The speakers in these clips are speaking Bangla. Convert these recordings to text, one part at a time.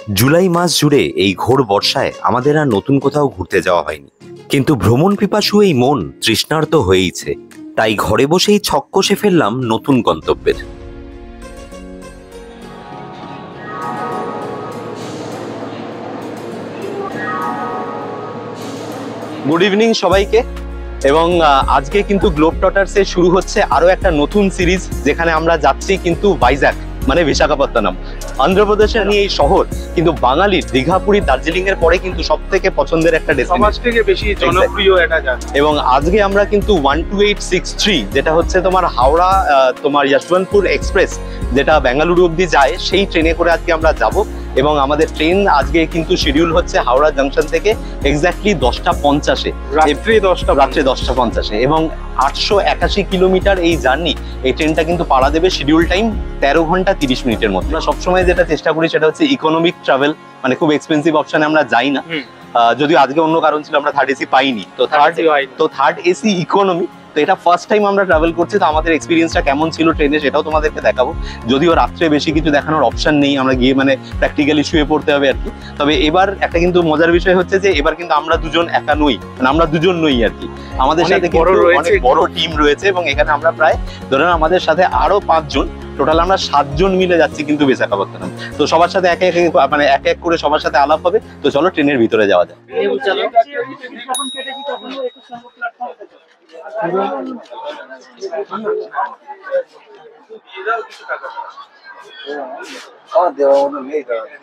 জুলাই মাস জুড়ে এই ঘোর বর্ষায় আমাদের আর নতুন কোথাও ঘুরতে যাওয়া হয়নি, কিন্তু ভ্রমণ পিপাসু এই মন তৃষ্ণার্ত হয়েইছে। তাই ঘরে বসেই ছক কষে ফেললাম নতুন গন্তব্যের। গুড ইভিনিং সবাইকে, এবং আজকে কিন্তু গ্লোব টটার্সে শুরু হচ্ছে আরো একটা নতুন সিরিজ, যেখানে আমরা যাচ্ছি কিন্তু ভাইজ্যাক মানে বিশাখাপত্তনম, অন্ধ্রপ্রদেশের নিয়ে এই শহর কিন্তু বাঙালির দীঘা, পুরী, দার্জিলিং এর পরে কিন্তু সব থেকে পছন্দের একটা ডেস্টিনেশন, থেকে বেশি জনপ্রিয় এটা জায়গা। এবং আজকে আমরা কিন্তু 12863 যেটা হচ্ছে তোমার হাওড়া তোমার যশবন্তপুর এক্সপ্রেস, যেটা বেঙ্গালুরু অব্দি যায়, সেই ট্রেনে করে আজকে আমরা যাব। এবং আমাদের ট্রেন আজকে কিন্তু শিডিউল হচ্ছে হাওড়া জাংশন থেকে এক্স্যাক্টলি 10:50, রাত্রে 10:50, এবং 881 কিলোমিটার এই জার্নি। এই ট্রেনটা কিন্তু পাড়া দেবে শিডিউল টাইম 13 ঘন্টা 30 মিনিটের মধ্যে। আমরা সবসময় যেটা চেষ্টা করি সেটা হচ্ছে ইকোনমিক ট্রাভেল, মানে খুব এক্সপেন্সিভ অপশনে আমরা যাই না। যদিও আজকে অন্য কারণ ছিল, আমরা থার্ড এসি পাইনি, তো থার্ড এসি ইকোনমি। তো এটা ফার্স্ট টাইম আমরা ট্রাভেল করছি, তো আমাদের এক্সপিরিয়েন্সটা কেমন ছিল ট্রেনে সেটাও তোমাদেরকে দেখাবো। যদিও রাত্রে বেশি কিছু দেখানোর অপশন নেই, আমরা গিয়ে মানে প্র্যাকটিক্যালি শুয়ে পড়তে হবে আর কি। তবে এবার একটা কিন্তু মজার বিষয় হচ্ছে যে এবার কিন্তু আমরা দুজন একা নই, মানে আমরা দুজন নই আর কি, আমাদের সাথে অনেক বড় টিম রয়েছে। এবং এখানে আমরা প্রায় ধরেন আমাদের সাথে আরো 5 জন, টোটাল আমরা 7 জন মিলে যাচ্ছি কিন্তু বিশাখাপত্তনম। তো সবার সাথে এক এক করে সবার সাথে আলাপ হবে। তো চলো ট্রেনের ভিতরে যাওয়া যায়।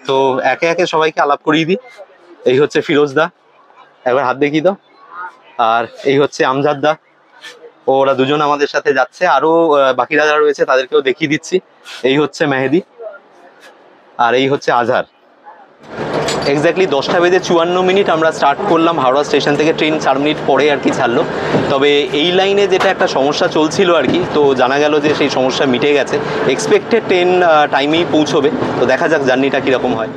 তো একে একে সবাইকে আলাপ করিয়ে দিই। এই হচ্ছে ফিরোজ দা, একবার হাত দেখিয়ে দাও। আর এই হচ্ছে আমজাদ দা, ওরা দুজন আমাদের সাথে যাচ্ছে। আরো বাকিরা যারা রয়েছে তাদেরকেও দেখিয়ে দিচ্ছি। এই হচ্ছে মেহেদি, আর এই হচ্ছে আজহার। এক্স্যাক্টলি 10:54 আমরা স্টার্ট করলাম হাওড়া স্টেশন থেকে। ট্রেন 4 মিনিট পরে আর কি ছাড়লো। তবে এই লাইনে যেটা একটা সমস্যা চলছিল আর কি, তো জানা গেল যে সেই সমস্যা মিটে গেছে। এক্সপেক্টেড ট্রেন টাইমেই পৌঁছবে। তো দেখা যাক জার্নিটা কিরকম হয়।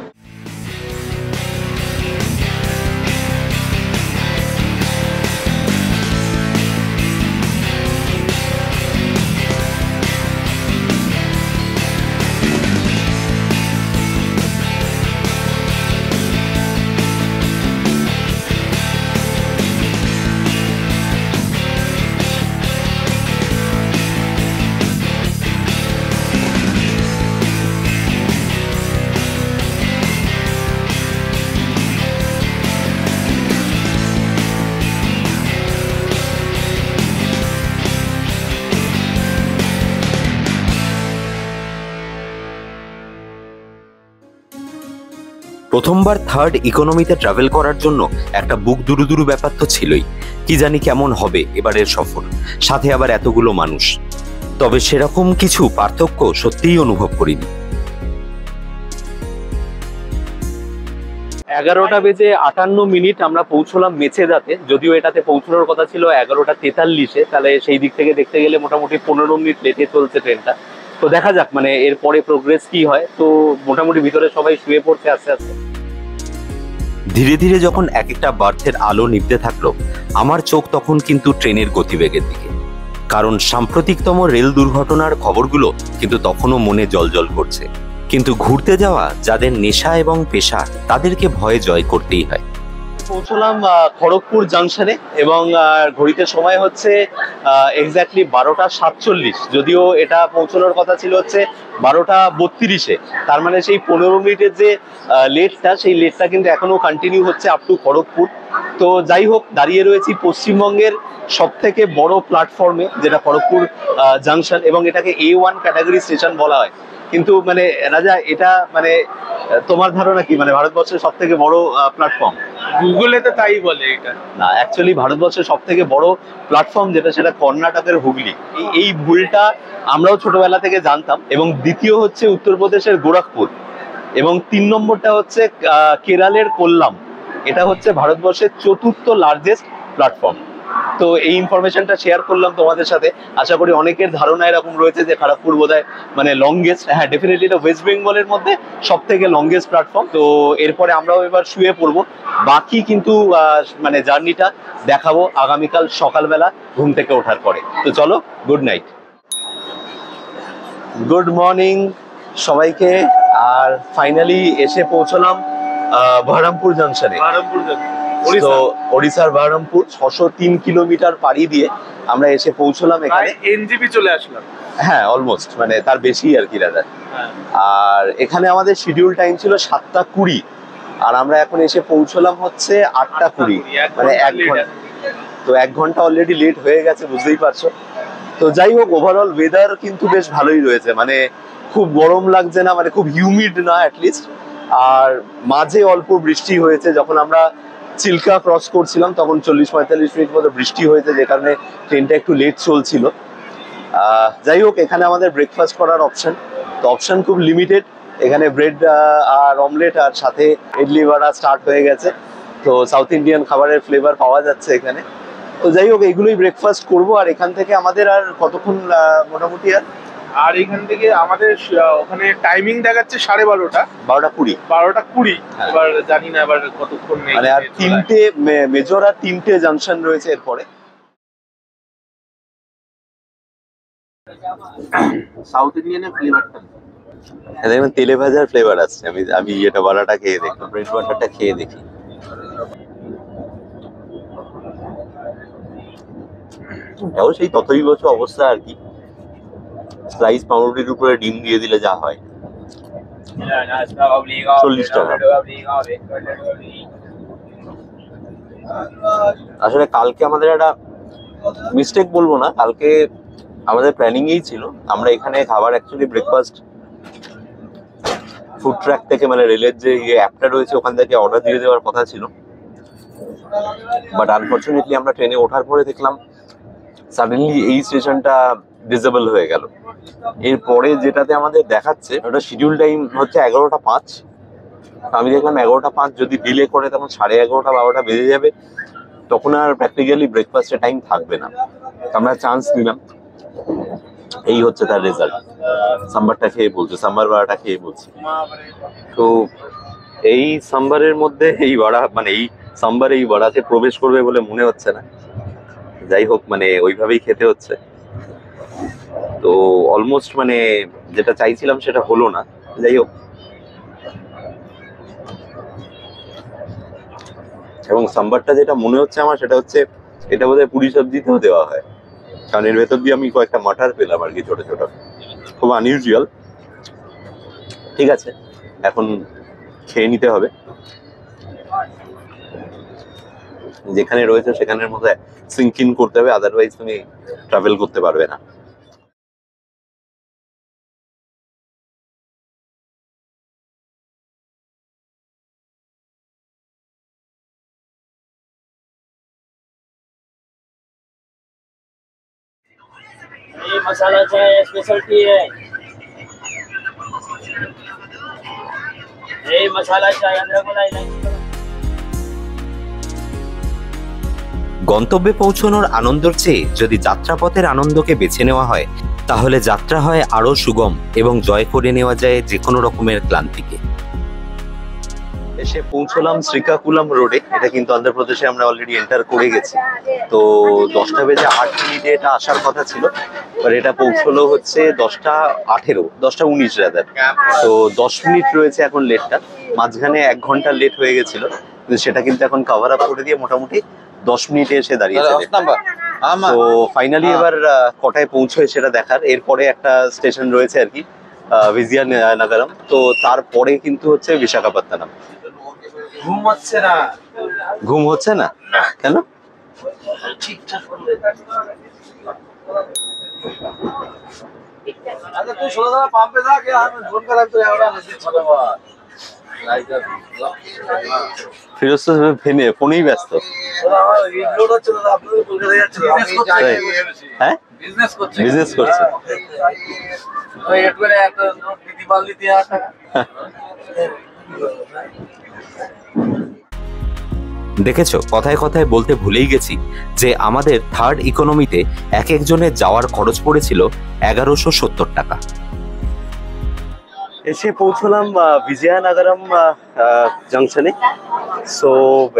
প্রথমবার থার্ড ইকোনমিতে ট্রাভেল করার জন্য একটা বুক দুরু ব্যাপার তো ছিলই। কি জানি কেমন হবে এবারের সফর, সাথে আবার এতগুলো মানুষ। তবে সেরকম কিছু পার্থক্য সত্যিই অনুভব করিনি। 11:58 আমরা পৌঁছলাম মেছেদাতে। যদিও এটাতে পৌঁছানোর কথা ছিল 11:43, তাহলে সেই দিক থেকে দেখতে গেলে মোটামুটি 15 মিনিট লেটে চলছে ট্রেনটা। তো দেখা যাক মানে এরপরে প্রোগ্রেস কি হয়। তো মোটামুটি ভিতরে সবাই শুয়ে পড়ছে আস্তে আস্তে। ধীরে ধীরে যখন এক একটা বার্থের আলো নিভতে থাকলো, আমার চোখ তখন কিন্তু ট্রেনের গতিবেগের দিকে। কারণ সাম্প্রতিকতম রেল দুর্ঘটনার খবরগুলো কিন্তু তখনও মনে জ্বলজ্বল করছে। কিন্তু ঘুরতে যাওয়া যাদের নেশা এবং পেশা, তাদেরকে ভয়ে জয় করতেই হয়। পৌঁছলাম খড়গপুর জাংশনে, এবং ঘড়িতে সময় হচ্ছে এক্স্যাক্টলি 12:47। যদিও এটা পৌঁছানোর কথা ছিল হচ্ছে 12:32। তার মানে সেই 15 মিনিটের যে লেটটা, সেই লেটটা কিন্তু এখনো কন্টিনিউ হচ্ছে আপ টু খড়গপুর। তো যাই হোক, দাঁড়িয়ে রয়েছি পশ্চিমবঙ্গের সব থেকে বড় প্ল্যাটফর্মে, যেটা খড়গপুর জাংশন, এবং এটাকে A1 ক্যাটাগরি স্টেশন বলা হয়। কিন্তু মানে রাজা, এটা মানে তোমার ধারণা কি, মানে ভারতবর্ষের সব থেকে বড় প্ল্যাটফর্ম? গুগলে তো তাই বলে। এটা না, অ্যাকচুয়ালি ভারতবর্ষের সব থেকে বড় প্ল্যাটফর্ম যেটা, সেটা কর্ণাটকের হুগলি। এই ভুলটা আমরাও ছোটবেলা থেকে জানতাম। এবং দ্বিতীয় হচ্ছে উত্তরপ্রদেশের গোরখপুর, এবং 3 নম্বরটা হচ্ছে কেরলের কোল্লাম। এটা হচ্ছে ভারতবর্ষের 4র্থ লার্জেস্ট প্ল্যাটফর্ম। তো এই ইনফরমেশনটা শেয়ার করলাম তোমাদের সাথে। আশা করি অনেকের ধারণা এরকম রয়েছে যে খড়গপুর বোধহয় মানে লংগেস্ট। হ্যাঁ, ডেফিনেটলি এটা ওয়েস্ট বেঙ্গলের মধ্যে সব থেকে লংগেস্ট প্ল্যাটফর্ম। তো এরপরে আমরাও এবার শুয়ে পড়বো। বাকি কিন্তু মানে জার্নিটা দেখাবো আগামীকাল সকালবেলা ঘুম থেকে ওঠার পরে। তো চলো, গুড নাইট, গুড মর্নিং সবাইকে। আর ফাইনালি এসে পৌঁছলাম বহরমপুর জাংশনে। বারমপুর যাচ্ছে তো ওড়িশার বহরমপুর 603 কিলোমিটার পাড়ি দিয়ে আমরা এসে পৌঁছলাম এখানে। এনজিপি চলে আসলাম। হ্যাঁ, অলমোস্ট, মানে তার বেশি আর কি রাদার। হ্যাঁ। আর এখানে আমাদের শিডিউল টাইম ছিল 7:20, আর আমরা এখন এসে পৌঁছলাম হচ্ছে 8:20, মানে 1 ঘন্টা। তো 1 ঘন্টা অলরেডি লেট হয়ে গেছে, বুঝতেই পারছো। তো যাই হোক, ওভারঅল ওয়েদার কিন্তু বেশ ভালোই রয়েছে, মানে খুব গরম লাগছে না, মানে খুব হিউমিড না অ্যাটলিস্ট। আর মাঝে অল্প বৃষ্টি হয়েছে, যখন আমরা চিল্কা ক্রস করছিলাম তখন 40-45 মিনিট মতো বৃষ্টি হয়েছে, যে কারণে ট্রেনটা একটু লেট চলছিল। যাই হোক, এখানে আমাদের ব্রেকফাস্ট করার অপশন, তো অপশন খুব লিমিটেড। এখানে ব্রেড আর অমলেট আর সাথে ইডলি বড়া স্টার্ট হয়ে গেছে। তো সাউথ ইন্ডিয়ান খাবারের ফ্লেভার পাওয়া যাচ্ছে এখানে। তো যাই হোক, এইগুলোই ব্রেকফাস্ট করবো। আর এখান থেকে আমাদের আর কতক্ষণ মোটামুটি আর এখান থেকে আমাদের ওখানে টাইমিং দেখাচ্ছে 12:30, 12:20। 12:20। হ্যাঁ। এবার জানি না এবার কতক্ষণ মানে আর 3টে মেজর আর 3টে জাংশন রয়েছে এরপরে। সাউথ ইন্ডিয়ানের ফ্লেভারটা দেখবেন তেলে ভাজার ফ্লেভার আসছে। আমি এটা বড়াটা খেয়ে দেখি, ব্রেড বাটারটা খেয়ে দেখি। সেই ততই বছর অবস্থা আর কি। স্লাইস পাউরুটির উপরে ডিম দিয়ে দিলে যা হয়। 40 টাকা। আসলে কালকে আমাদের একটা মিস্টেক বলবো না, কালকে আমাদের প্ল্যানিং এই ছিল আমরা এখানে খাবার অ্যাকচুয়ালি ব্রেকফাস্ট ফুড ট্র্যাক থেকে, মানে রেলের যে অ্যাপটা রয়েছে ওখান থেকে অর্ডার দিয়ে দেওয়ার কথা ছিল। বাট আনফরচুনেটলি আমরা ট্রেনে ওঠার পরে দেখলাম সাডেনলি এই স্টেশনটা ডিসেবল হয়ে গেল। এরপরে যেটাতে আমাদের দেখাচ্ছে ওটা শিডিউল টাইম হচ্ছে 11:05। আমি দেখলাম 11:05 যদি ডিলে করে তখন 11:30 12টা বেজে যাবে, তখন আর প্র্যাকটিক্যালি ব্রেকফাস্টের টাইম থাকবে না। আমরা চান্স নিলাম, এই হচ্ছে তার রেজাল্ট। সাম্বারটা খেয়ে বলছে, সাম্বার বড়াটা খেয়ে বলছি। তো এই সাম্বারের মধ্যে এই বড়া, মানে এই সাম্বার এই বড়াতে প্রবেশ করবে বলে মনে হচ্ছে না। যাই হোক, মানে ওইভাবেই খেতে হচ্ছে। তো অলমোস্ট মানে যেটা চাইছিলাম সেটা হলো না। যাই হোক, এবং সাম্বারটা যেটা মনে হচ্ছে আমার, সেটা হচ্ছে এটা বোধহয় পুরি সবজিতেও দেওয়া হয়, কারণ এর ভেতর দিয়ে আমি কয়েকটা মাটার পেলাম আর কি, ছোট ছোট, খুব আনইউজুয়াল। ঠিক আছে, এখন খেয়ে নিতে হবে। যেখানে রয়েছে সেখানের মধ্যে সিঙ্ক ইন করতে হবে, আদারওয়াইজ তুমি ট্রাভেল করতে পারবে না। ये मसाला चाय स्पेशलिटी है। ये मसाला चाय अदरक वाला इलायची। গন্তব্যে পৌঁছানোর আনন্দের চেয়ে যদি যাত্রাপথের আনন্দকে বেছে নেওয়া হয়, তাহলে যাত্রা হয় আরো সুগম এবং জয় করে নেওয়া যায় যে কোনো রকমের ক্লান্তিকে। এসে পৌঁছলাম শ্রীকাকুলাম রোডে। এটা কিন্তু অন্ধ্রপ্রদেশে আমরা অলরেডি এন্টার করে গেছি। তো 10:08 এটা আসার কথা ছিল, আর এটা পৌঁছলো হচ্ছে 10:18, 10:19 রাদার। তো 10 মিনিট রয়েছে এখন লেটটা। মাঝখানে 1 ঘন্টা লেট হয়ে গেছিল, কিন্তু সেটা কিন্তু এখন কভার আপ করে দিয়ে মোটামুটি 10 মিনিটে এসে দাঁড়িয়েছে। তো ফাইনালি এবার কটায় পৌঁছয় সেটা দেখার। এরপরে একটা স্টেশন রয়েছে আর কি, বিজিয়ানগরম। তো তারপরে কিন্তু হচ্ছে বিশাখাপত্তনম। ঘুম হচ্ছে না। ঘুম হচ্ছে না কেন? আচ্ছা তুই 16 পাম্পে যা, কে আমি ফোন করাম তো আমরা মেসেজ ছিল বাবা। ফিরোজ তো ফোনেই ব্যস্ত। রিলোড হচ্ছে না, আপনাদের কলকাতায় যাচ্ছে। হ্যাঁ, বিজনেস করছে। বিজনেস করছে। ওই এট করে একটা নোট দিতে পারলি 3000 টাকা। দেখেছো, কথায় কথায় বলতে ভুলেই গেছি যে আমাদের থার্ড ইকোনমিতে এক একজনের যাওয়ার খরচ পড়েছিল 1170 টাকা। এসে পৌঁছলাম বিজয়ানগরম জাংশনে। সো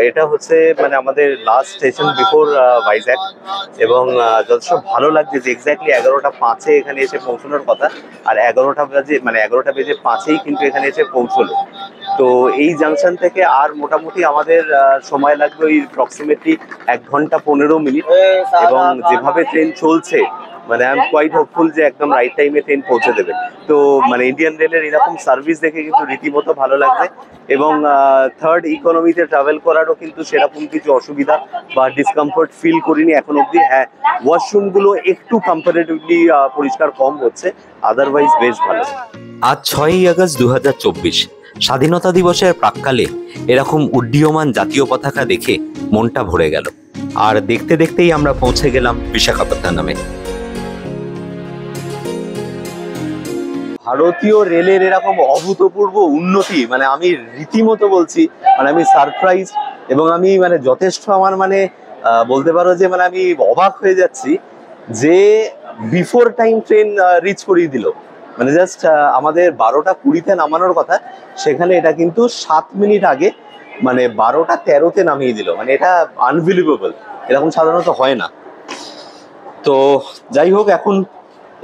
এটা হচ্ছে মানে আমাদের লাস্ট স্টেশন বিফোর ভাইজ্যাক, এবং যথেষ্ট ভালো লাগছে যে এক্স্যাক্টলি 11:05 এখানে এসে পৌঁছানোর কথা, আর 11টা বেজে 5 কিন্তু এখানে এসে পৌঁছলো। তো এই জাংশন থেকে আর মোটামুটি আমাদের সময় লাগবে ওই প্রক্সিমেটলি 1 ঘন্টা 15 মিনিট, এবং যেভাবে ট্রেন চলছে মানে আই এম কোয়াইট হোপফুল যে একদম রাইট টাইমে ট্রেন পৌঁছে দেবে। তো মানে ইন্ডিয়ান রেলের এরকম সার্ভিস দেখে কিন্তু রীতিমতো ভালো লাগছে, এবং থার্ড ইকোনমিতে ট্রাভেল করারও কিন্তু সেরকম কিছু অসুবিধা বা ডিসকমফোর্ট ফিল করিনি এখন অবধি। হ্যাঁ, ওয়াশরুমগুলো একটু কম্পারেটিভলি পরিষ্কার কম হচ্ছে, আদারওয়াইজ বেশ ভালো। আজ 6ই আগস্ট 2024, স্বাধীনতা দিবসের প্রাক্কালে এরকম উড্ডীয়মান জাতীয় পতাকা দেখে মনটা ভরে গেল। আর দেখতে দেখতেই আমরা পৌঁছে গেলাম বিশাখাপত্তনমে। ভারতীয় রেলের এরকম অভূতপূর্ব উন্নতি মানে আমি রীতিমতো বলছি, মানে আমি সারপ্রাইজ, এবং আমি মানে যথেষ্ট আমার মানে বলতে পারো যে মানে আমি অবাক হয়ে যাচ্ছি যে বিফোর টাইম ট্রেন রিচ করিয়ে দিল। মানে জাস্ট আমাদের 12:20 নামানোর কথা, সেখানে এটা কিন্তু 7 মিনিট আগে মানে 12:13 নামিয়ে দিল। মানে এটা আনবিলিভেবল, এরকম সাধারণত হয় না। তো যাই হোক, এখন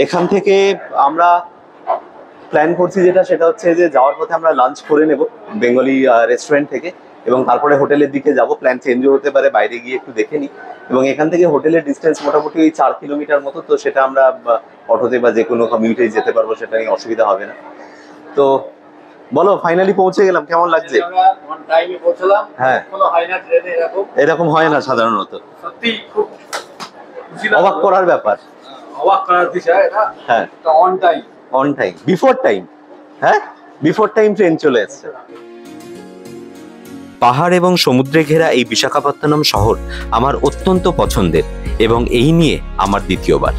এখান থেকে আমরা প্ল্যান করছি সেটা হচ্ছে যে যাওয়ার পথে আমরা লাঞ্চ করে নেব বেঙ্গলি রেস্টুরেন্ট থেকে, এবং তারপরে হোটেলের দিকে যাব। প্ল্যান চেঞ্জও হতে পারে, বাইরে গিয়ে একটু দেখে নিই। এবং এখান থেকে হোটেলের ডিস্টেন্স মোটামুটি ওই 4 কিলোমিটার মতো, তো সেটা আমরা অটোতে বা যে কোনো কমিউটেই যেতে পারবো, সেটা নিয়ে অসুবিধা হবে না। তো বলো, ফাইনালি পৌঁছে গেলাম, কেমন লাগছে? হ্যাঁ, এরকম হয় না সাধারণত, অবাক করার ব্যাপার। হ্যাঁ, অন টাইম, বিফোর টাইম। হ্যাঁ, বিফোর টাইম ট্রেন চলে এসেছে। পাহাড় এবং সমুদ্রে ঘেরা এই বিশাখাপত্তনম শহর আমার অত্যন্ত পছন্দের, এবং এই নিয়ে আমার দ্বিতীয়বার।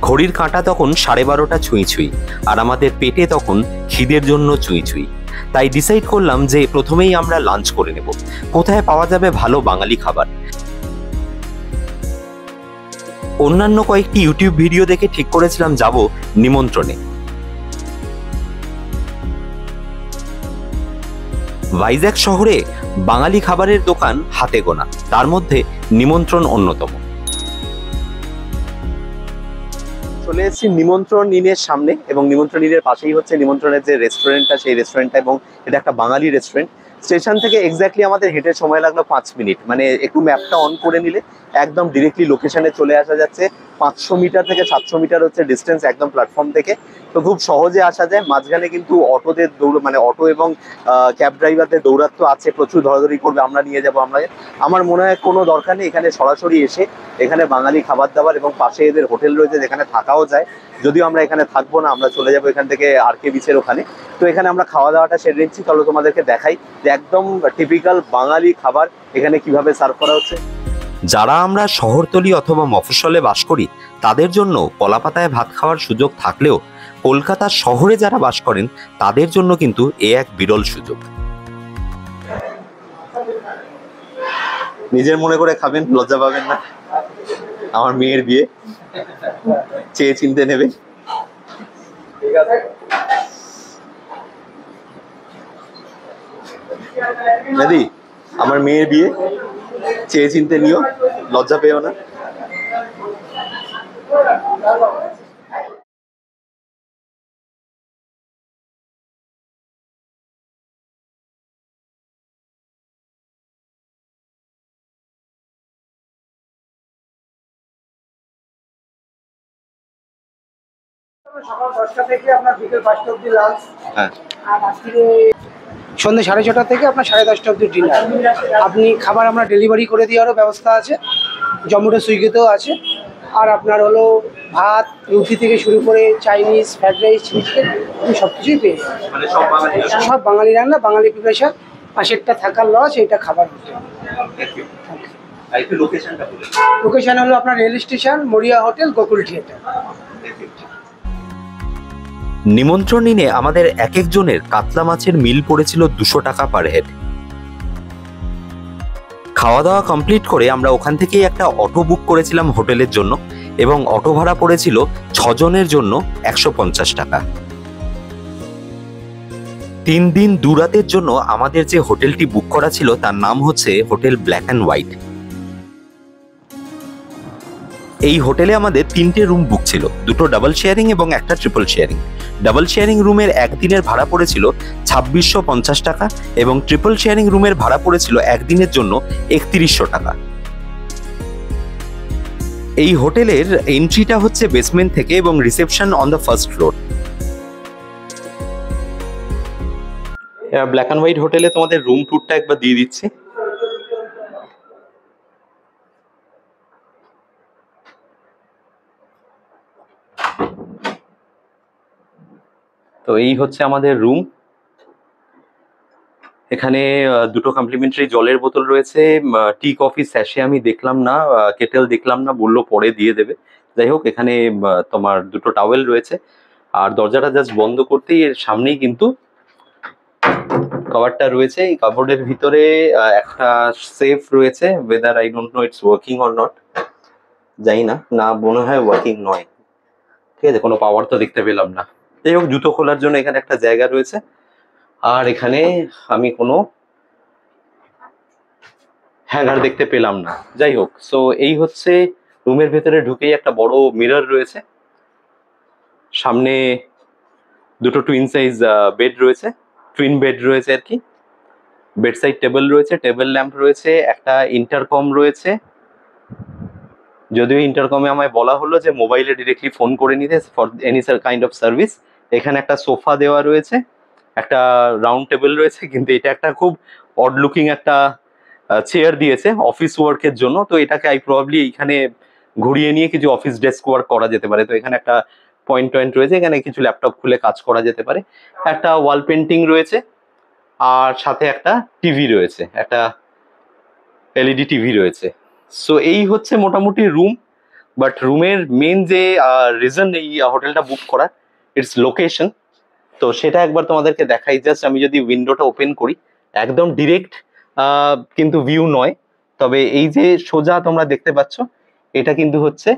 ঘড়ির কাঁটা তখন 12:30 ছুঁই ছুঁই, আর আমাদের পেটে তখন খিদের জন্য ছুঁই ছুঁই। তাই ডিসাইড করলাম যে প্রথমেই আমরা লাঞ্চ করে নেব। কোথায় পাওয়া যাবে ভালো বাঙালি খাবার? অন্যান্য কয়েকটি ইউটিউব ভিডিও দেখে ঠিক করেছিলাম যাব নিমন্ত্রণে। ভাইজ্যাক শহরে বাঙালি খাবারের দোকান হাতে গোনা, তার মধ্যে নিমন্ত্রণ অন্যতম। চলে এসেছি নিমন্ত্রণ ইনের সামনে, এবং নিমন্ত্রণ ইনের পাশেই হচ্ছে নিমন্ত্রণের যে রেস্টুরেন্টটা, সেই রেস্টুরেন্টটা, এবং এটা একটা বাঙালি রেস্টুরেন্ট। স্টেশন থেকে এক্স্যাক্টলি আমাদের হেঁটে সময় লাগলো 5 মিনিট। মানে একটু ম্যাপটা অন করে নিলে একদম ডিরেক্টলি লোকেশনে চলে আসা যাচ্ছে। 500 মিটার থেকে 700 মিটার হচ্ছে ডিস্টেন্স একদম প্ল্যাটফর্ম থেকে, তো খুব সহজে আসা যায়। মাঝখানে কিন্তু অটোদের মানে অটো এবং ক্যাব ড্রাইভারদের দৌরাত্ম্য আছে, প্রচুর ধরাধরি করবে, আমরা নিয়ে যাবো। আমার মনে হয় কোনো দরকার নেই, এখানে সরাসরি এসে এখানে বাঙালি খাবার দাবার, এবং পাশে এদের হোটেল রয়েছে যেখানে থাকাও যায়। যদিও আমরা এখানে থাকবো না, আমরা চলে যাবো এখান থেকে RK বিচের ওখানে। তো এখানে আমরা খাওয়া দাওয়াটা সেরে নিচ্ছি। চলো তোমাদেরকে দেখাই যে একদম টিপিক্যাল বাঙালি খাবার এখানে কিভাবে সার্ভ করা হচ্ছে। যারা আমরা শহরতলি অথবা মফস্বলে বাস করি, তাদের জন্য কলাপাতায় ভাত খাওয়ার সুযোগ থাকলেও কলকাতা শহরে যারা বাস করেন তাদের জন্য কিন্তু এ এক বিরল সুযোগ। নিজের মনে করে খাবেন, লজ্জা পাবেন না। আমার মেয়ের বিয়ে, চেয়ে চিনতে নেবে। দাদি, আমার মেয়ের বিয়ে, চেয়ে চিনতে নিও, লজ্জা পেও না। সকাল 10টা থেকে আপনার বিকেল 5টা অবধি লাঞ্চ, হ্যাঁ, আর রাত্রিরে সন্ধ্যে 6:30 থেকে আপনার 10:30 অবধি ডিনার। আপনি খাবার আমরা ডেলিভারি করে দেওয়ারও ব্যবস্থা আছে, জোম্যাটো সুইগিতেও আছে। আর আপনার হলো ভাত, রুটি থেকে শুরু করে Chinese, fried rice, chilli chicken, আপনি সব কিছুই পেয়ে যাবেন। মানে সব বাঙালি রান্না, বাঙালি প্রিপারেশন। পাশেরটা থাকার লজ, এইটা খাবার হোটেল। লোকেশন হলো আপনার রেল স্টেশন, মরিয়া হোটেল, গোকুল থিয়েটার। নিমন্ত্রণ নিয়ে আমাদের এক একজনের কাতলা মাছের মিল পড়েছিল 200 টাকা পার হেড। খাওয়া দাওয়া কমপ্লিট করে আমরা ওখান থেকেই একটা অটো বুক করেছিলাম হোটেলের জন্য, এবং অটো ভাড়া পড়েছিল 6 জনের জন্য 150 টাকা। 3 দিন 2 রাতের জন্য আমাদের যে হোটেলটি বুক করা ছিল তার নাম হচ্ছে হোটেল ব্ল্যাক অ্যান্ড হোয়াইট। এই হোটেলে আমাদের 3টে রুম বুক ছিল, 2টো ডাবল শেয়ারিং এবং একটা ট্রিপল শেয়ারিং। ডাবল শেয়ারিং রুমের একদিনের ভাড়া পড়েছিল 2650 টাকা এবং ট্রিপল শেয়ারিং রুমের ভাড়া পড়েছিল একদিনের জন্য 3100 টাকা। এই হোটেলের এন্ট্রিটা হচ্ছে বেসমেন্ট থেকে এবং reception on the first floor. Black and white হোটেলে তোমাদের রুম ট্যুরটা একবার দিয়ে দিচ্ছি। তো এই হচ্ছে আমাদের রুম। এখানে 2টো কমপ্লিমেন্টারি জলের বোতল রয়েছে, টি কফি স্যাশে আমি দেখলাম না, কেটেল দেখলাম না, বললো পরে দিয়ে দেবে। যাই হোক, এখানে তোমার 2টো টাওয়েল রয়েছে। আর দরজাটা জাস্ট বন্ধ করতেই এর সামনেই কিন্তু কভারটা রয়েছে। এই কাপড়ের ভিতরে একটা সেফ রয়েছে, weather I don't know it's working or not, জানি না, না মনে হয় ওয়ার্কিং নয়। ঠিক আছে, কোনো পাওয়ার তো দেখতে পেলাম না। যাই হোক, জুতো খোলার জন্য এখানে একটা জায়গা রয়েছে। আর এখানে আমি কোনো হ্যাঙ্গার দেখতে পেলাম না। যাই হোক, সো এই হচ্ছে রুমের ভেতরে ঢুকেই একটা বড় মিরর রয়েছে, সামনে 2টো টুইন সাইজ বেড রয়েছে, টুইন বেড রয়েছে আর কি, বেড সাইড টেবিল রয়েছে, টেবিল ল্যাম্প রয়েছে, একটা ইন্টারকম রয়েছে। যদিও ইন্টারকমে আমায় বলা হলো যে মোবাইলে ডিরেক্টলি ফোন করে নিতে for any kind of service. এখানে একটা সোফা দেওয়া রয়েছে, একটা রাউন্ড টেবিল রয়েছে, কিন্তু এটা একটা খুব অড লুকিং একটা চেয়ার দিয়েছে অফিস ওয়ার্কের জন্য। তো এটাকে প্রবাবলি এইখানে ঘুরিয়ে নিয়ে কিছু অফিস ডেস্ক ওয়ার্ক করা যেতে পারে। তো এখানে একটা পয়েন্ট রয়েছে, এখানে কিছু ল্যাপটপ খুলে কাজ করা যেতে পারে। একটা ওয়াল পেন্টিং রয়েছে আর সাথে একটা টিভি রয়েছে, একটা এলইডি টিভি রয়েছে। সো এই হচ্ছে মোটামুটি রুম। বাট রুমের মেন যে রিজন এই হোটেলটা বুক করা, ইটস লোকেশন। তো সেটা একবার তোমাদেরকে দেখাই। জাস্ট আমি যদি উইন্ডোটা ওপেন করি, একদম ডিরেক্ট কিন্তু ভিউ নয়, তবে এই যে সোজা তোমরা দেখতে পাচ্ছ, এটা কিন্তু হচ্ছে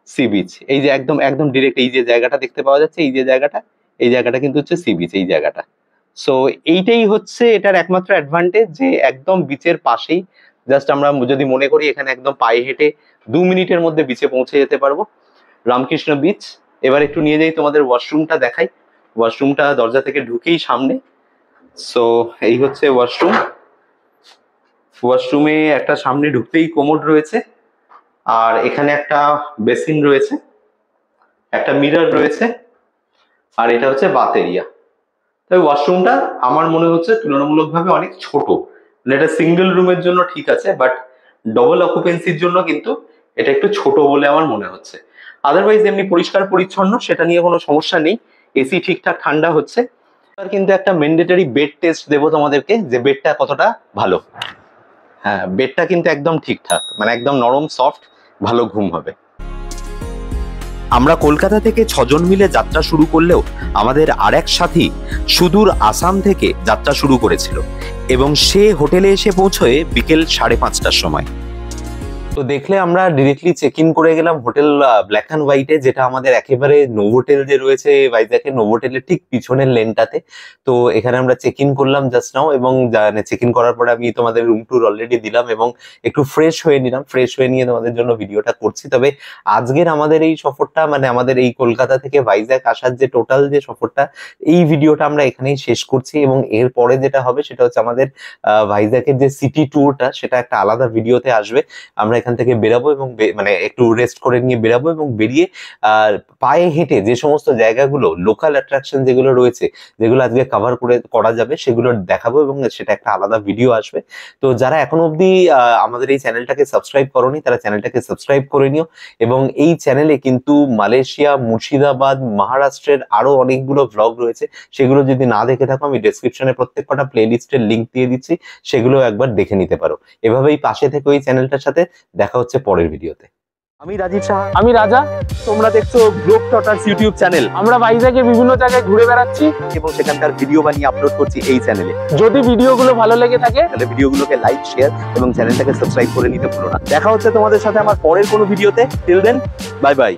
সি বিচ। এই যে একদম একদম ডিরেক্ট এই যে জায়গাটা দেখতে পাওয়া যাচ্ছে, এই যে জায়গাটা, এই জায়গাটা কিন্তু হচ্ছে সি বিচ, এই জায়গাটা। সো এইটাই হচ্ছে এটার একমাত্র অ্যাডভান্টেজ, যে একদম বিচের পাশেই। জাস্ট আমরা যদি মনে করি এখানে একদম পায়ে হেঁটে 2 মিনিটের মধ্যে বিচে পৌঁছে যেতে পারবো, রামকৃষ্ণ বিচ। এবার একটু নিয়ে যাই তোমাদের ওয়াশরুমটা দেখাই। ওয়াশরুমটা দরজা থেকে ঢুকেই সামনে। সো এই হচ্ছে ওয়াশরুম। ওয়াশরুমে একটা সামনে ঢুকতেই কোমোড রয়েছে, আর এখানে একটা বেসিন রয়েছে, একটা মিরর রয়েছে, আর এটা হচ্ছে বাথ এরিয়া। তবে ওয়াশরুমটা আমার মনে হচ্ছে তুলনামূলকভাবে অনেক ছোট। মানে এটা সিঙ্গেল রুমের জন্য ঠিক আছে, বাট ডবল অকুপেন্সির জন্য কিন্তু এটা একটু ছোট বলে আমার মনে হচ্ছে। আদারওয়াইজ এমনি পরিষ্কার পরিচ্ছন্ন, সেটা নিয়ে কোনো সমস্যা নেই। এসি ঠিকঠাক ঠান্ডা হচ্ছে। আর কিন্তু একটা ম্যান্ডেটরি বেড টেস্ট দেবো তোমাদেরকে, যে বেডটা কতটা ভালো। হ্যাঁ, বেডটা কিন্তু একদম ঠিকঠাক, মানে একদম নরম সফট, ভালো ঘুম হবে। আমরা কলকাতা থেকে 6 জন মিলে যাত্রা শুরু করলেও আমাদের আরেক সাথী সুদূর আসাম থেকে যাত্রা শুরু করেছিল এবং সে হোটেলে এসে পৌঁছয় বিকেল 5:30টার সময়। তো দেখলে আমরা ডিরেক্টলি চেক ইন করে গেলাম হোটেল ব্ল্যাক অ্যান্ড হোয়াইটে, যেটা আমাদের একেবারে নোভোটেল যে রয়েছে ভাইজ্যাকের, নোভোটেলের ঠিক পিছনের লেনটাতে। তো এখানে আমরা চেক ইন করলাম জাস্ট নাও, এবং চেক ইন করার পরে আমি তোমাদের রুম ট্যুর অলরেডি দিলাম এবং একটু ফ্রেশ হয়ে নিলাম। ফ্রেশ হয়ে নিয়ে তোমাদের জন্য ভিডিওটা করছি। তবে আজকের আমাদের এই সফরটা, মানে আমাদের এই কলকাতা থেকে ভাইজ্যাক আসার যে টোটাল যে সফরটা, এই ভিডিওটা আমরা এখানেই শেষ করছি। এবং এরপরে যেটা হবে সেটা হচ্ছে আমাদের ভাইজ্যাকের যে সিটি ট্যুরটা, সেটা একটা আলাদা ভিডিওতে আসবে। আমরা এখান থেকে বেরাবো এবং মানে একটু রেস্ট করে নিয়ে বেরাবো, এবং বেরিয়ে পায়ে হেঁটে যে সমস্ত জায়গাগুলো, লোকাল অ্যাট্রাকশন যেগুলো রয়েছে, যেগুলো আজকে কভার করা যাবে, সেগুলো দেখাবো এবং সেটা একটা আলাদা ভিডিও আসবে। তো যারা এখনো অবধি আমাদের এই চ্যানেলটাকে সাবস্ক্রাইব করোনি, তারা চ্যানেলটাকে সাবস্ক্রাইব করে নিও। এবং এই চ্যানেলে কিন্তু মালয়েশিয়া, মুর্শিদাবাদ, মহারাষ্ট্রের আরো অনেকগুলো ভ্লগ রয়েছে। সেগুলো যদি না দেখে থাকো, আমি ডেসক্রিপশনে প্রত্যেকটা প্লে লিস্টের লিঙ্ক দিয়ে দিচ্ছি, সেগুলো একবার দেখে নিতে পারো। এভাবেই পাশে থেকে ওই চ্যানেলটার সাথে দেখা হচ্ছে পরের ভিডিওতে। আমি রাজীব সাহা, আমি রাজা। তোমরা দেখছো গ্লোব টটার্স ইউটিউব চ্যানেল। আমরা ভাইজ্যাকের বিভিন্ন জায়গায় ঘুরে বেড়াচ্ছি এবং সেখানকার ভিডিও বানিয়ে আপলোড করছি এই চ্যানেলে। যদি ভিডিওগুলো ভালো লেগে থাকে তাহলে ভিডিওগুলোকে লাইক, শেয়ার এবং চ্যানেলটাকে সাবস্ক্রাইব করে নিতে ভুলো না। দেখা হচ্ছে তোমাদের সাথে আমার পরের কোনো ভিডিওতে। Till then, bye by.